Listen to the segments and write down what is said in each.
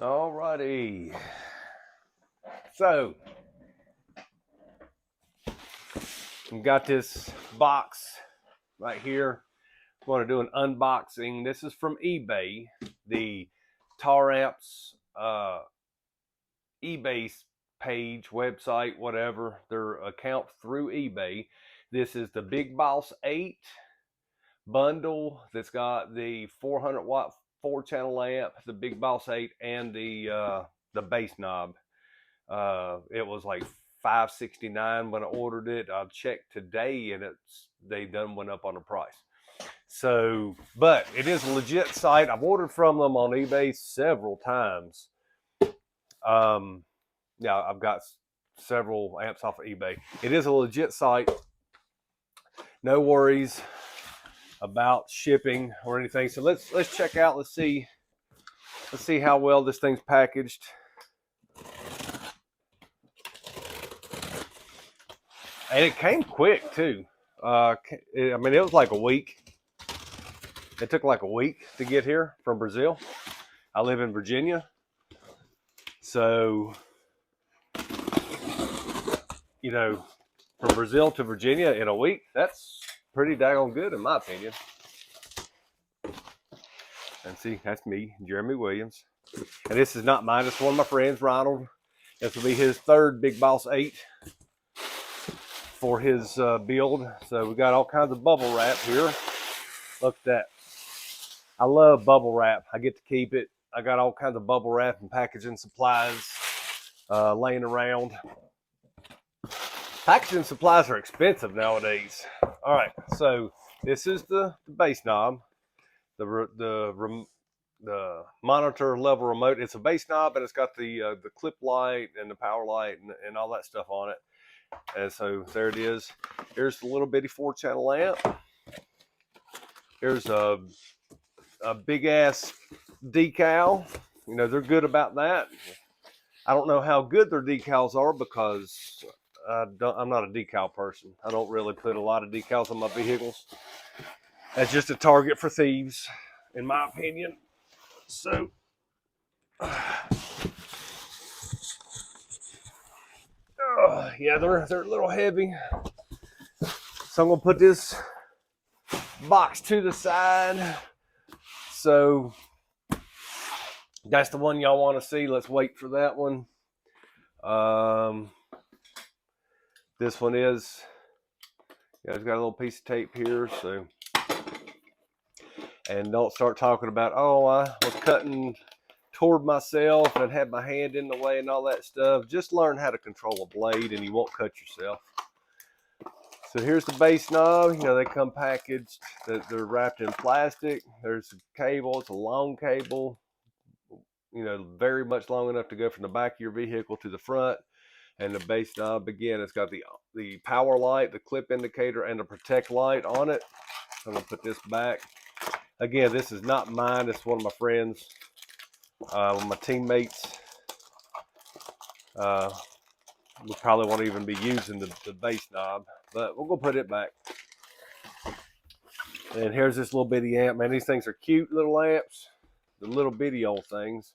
Alrighty. So, we got this box right here. I want to do an unboxing. This is from eBay, the Taramps eBay page, website, whatever, their account through eBay. This is the Big Boss 8 bundle that's got the 400-watt 4-channel lamp, the Big Boss 8, and the bass knob. It was like $5.69 when I ordered it. I checked today, and they done went up on the price. So, but it is a legit site. I've ordered from them on eBay several times. Um, yeah, I've got several amps off of eBay. It is a legit site. No worries about shipping or anything. So let's check out. Let's see how well this thing's packaged. And it came quick too. I mean, it was like a week. It took like a week to get here from Brazil. I live in Virginia, so from Brazil to Virginia in a week, that's pretty daggone good in my opinion. And see, that's me, Jeremy Williams. And this is not mine. It's one of my friends, Ronald. This will be his third Big Boss 8 for his build. So we got all kinds of bubble wrap here. Look at that. I love bubble wrap. I get to keep it. I got all kinds of bubble wrap and packaging supplies laying around. Packaging supplies are expensive nowadays. All right, so this is the bass knob, the monitor level remote. It's a bass knob, and it's got the clip light and the power light and all that stuff on it. And so there it is. Here's the little bitty 4-channel lamp. Here's a big ass decal. They're good about that. I don't know how good their decals are because I'm not a decal person. I don't really put a lot of decals on my vehicles. That's just a target for thieves, in my opinion. So, yeah, they're a little heavy. So I'm gonna put this box to the side. So that's the one y'all want to see. Let's wait for that one. This one is, it's got a little piece of tape here. So, and don't start talking about, oh, I was cutting toward myself and had my hand in the way and all that stuff. Just learn how to control a blade and you won't cut yourself. So here's the bass knob. They come packaged. They're wrapped in plastic. There's a cable. It's a long cable. Very much long enough to go from the back of your vehicle to the front. And the bass knob, again, it's got the power light, the clip indicator, and the protect light on it. I'm gonna put this back. Again, this is not mine. It's one of my friends, my teammates. We probably won't even be using the bass knob, but we're gonna put it back. And here's this little bitty amp. Man, these things are cute little amps, the little bitty old things.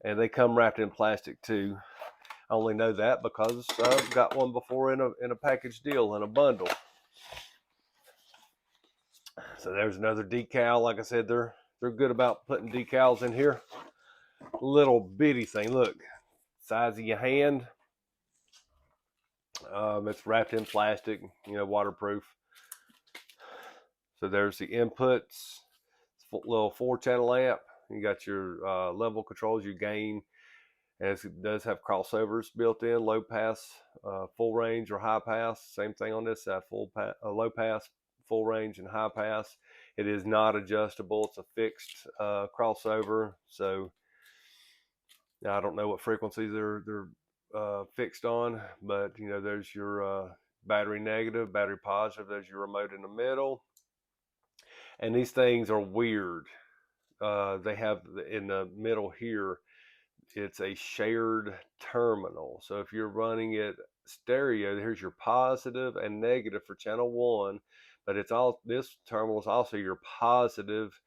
And they come wrapped in plastic too. I only know that because I've got one before in a package deal, in a bundle. So there's another decal. Like I said, they're good about putting decals in here. Little bitty thing. Look, size of your hand. It's wrapped in plastic, waterproof. So there's the inputs. Little 4-channel lamp. You got your level controls, your gain. And it does have crossovers built in, low pass, full range, or high pass. Same thing on this side, low pass, full range, and high pass. It is not adjustable. It's a fixed crossover. So I don't know what frequencies they're fixed on, but there's your battery negative, battery positive. There's your remote in the middle. And these things are weird. They have in the middle here, it's a shared terminal. So if you're running it stereo, here's your positive and negative for channel 1, but this terminal is also your positive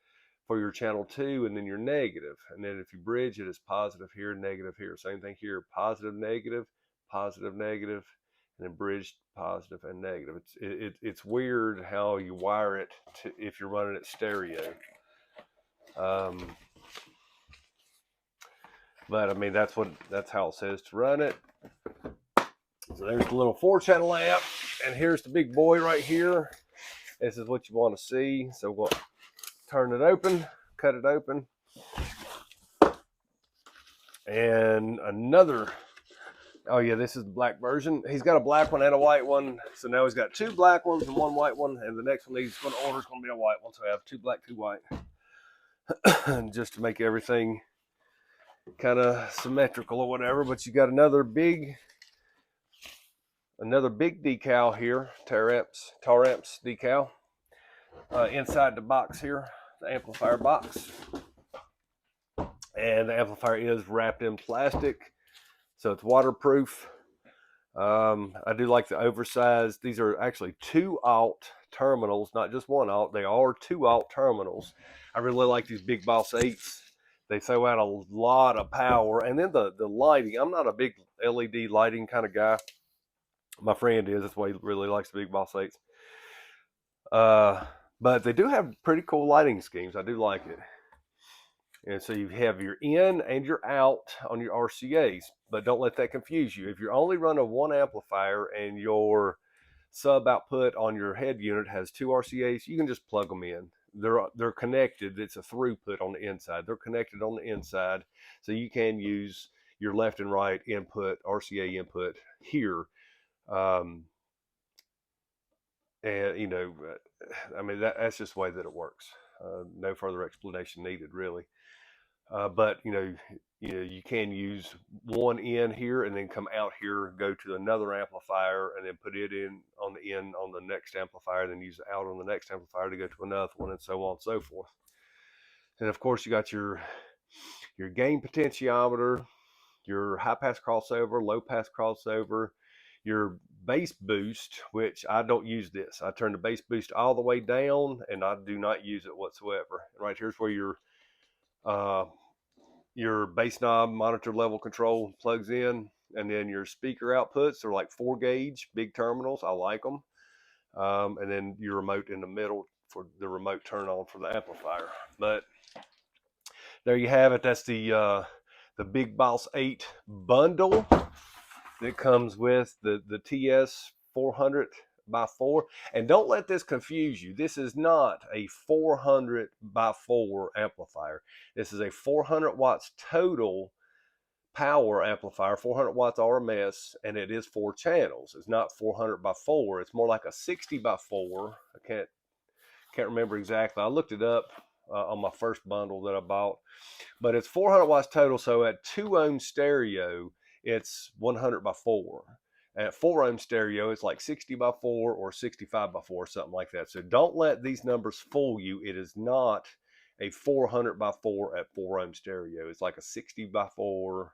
for your channel 2, and then your negative. And then if you bridge it, it's positive here, negative here. Same thing here, positive, negative, and then bridged positive and negative. It's weird how you wire it if you're running it stereo. But I mean, that's how it says to run it. So there's the little 4-channel amp, and here's the big boy right here. This is what you want to see. So we'll turn it open, cut it open. And another, oh yeah, this is the black version. He's got a black one and a white one. So now he's got 2 black ones and 1 white one. And the next one he's going to order is going to be a white one. So I have 2 black, 2 white. Just to make everything kind of symmetrical or whatever. But you got another big decal here, Taramps decal, inside the box here, the amplifier box. And the amplifier is wrapped in plastic, so it's waterproof. I do like the oversized. These are actually 2 alt terminals, not just 1 alt. They are 2 alt terminals. I really like these Big Boss8s. They throw out a lot of power. And then the lighting. I'm not a big LED lighting kind of guy. My friend is. That's why he really likes the Big Boss8s. But they do have pretty cool lighting schemes. I do like it. And so you have your in and your out on your RCAs, but don't let that confuse you. If you're only running 1 amplifier and your sub output on your head unit has 2 RCAs, you can just plug them in. They're connected. It's a throughput on the inside. They're connected on the inside, so you can use your left and right input, RCA input here. And you know, I mean, that's just the way that it works. No further explanation needed, really. But you can use 1 in here and then come out here, go to another amplifier, and then put it in on the next amplifier, then use it out on the next amplifier to go to another one, and so on and so forth. And of course, you got your gain potentiometer, your high pass crossover, low pass crossover, your bass boost, which I don't use this. I turn the bass boost all the way down, and I do not use it whatsoever. And right here's where your bass knob monitor level control plugs in, and then your speaker outputs are like 4 gauge big terminals. I like them. And then your remote in the middle for the remote turn on for the amplifier. But there you have it. That's the Big Boss8 bundle that comes with the TS 400 by 4. And don't let this confuse you. This is not a 400 by 4 amplifier. This is a 400 watts total power amplifier, 400 watts RMS, and it is 4 channels. It's not 400 by 4. It's more like a 60 by 4. I can't remember exactly. I looked it up on my first bundle that I bought, but it's 400 watts total. So at 2 ohm stereo, it's 100 by 4. At 4 ohm stereo, it's like 60 by 4 or 65 by 4, something like that. So don't let these numbers fool you. It is not a 400 by 4 at 4 ohm stereo. It's like a 60 by 4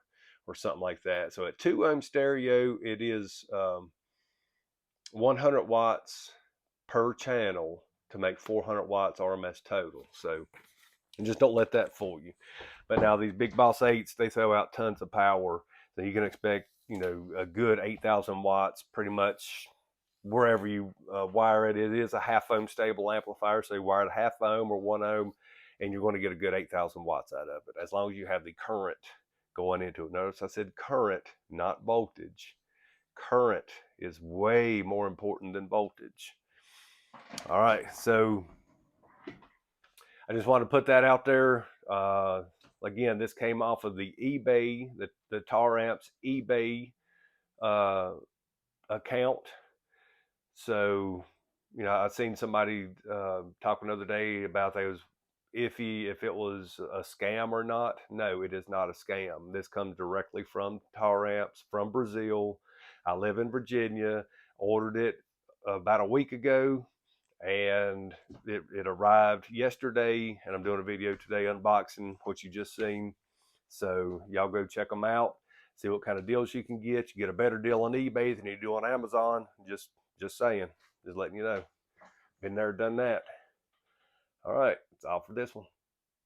or something like that. So at 2 ohm stereo, it is 100 watts per channel to make 400 watts RMS total. So, and just don't let that fool you. But now these Big Boss8s, they throw out tons of power. So you can expect, a good 8,000 watts pretty much wherever you wire it. It is a half ohm stable amplifier, so you wire it a half ohm or 1 ohm, and you're going to get a good 8,000 watts out of it, as long as you have the current going into it. Notice I said current, not voltage. Current is way more important than voltage. All right, so I just want to put that out there. Again, this came off of the eBay, the Taramps eBay account. So, I've seen somebody talking the other day about they was iffy if it was a scam or not. No, it is not a scam. This comes directly from Taramps, from Brazil. I live in Virginia. Ordered it about a week ago, and it arrived yesterday, and I'm doing a video today unboxing what you just seen. So y'all go check them out, see what kind of deals you can get. You get a better deal on eBay than you do on Amazon. Just saying, just letting you know. Been there, done that. All right, that's all for this one.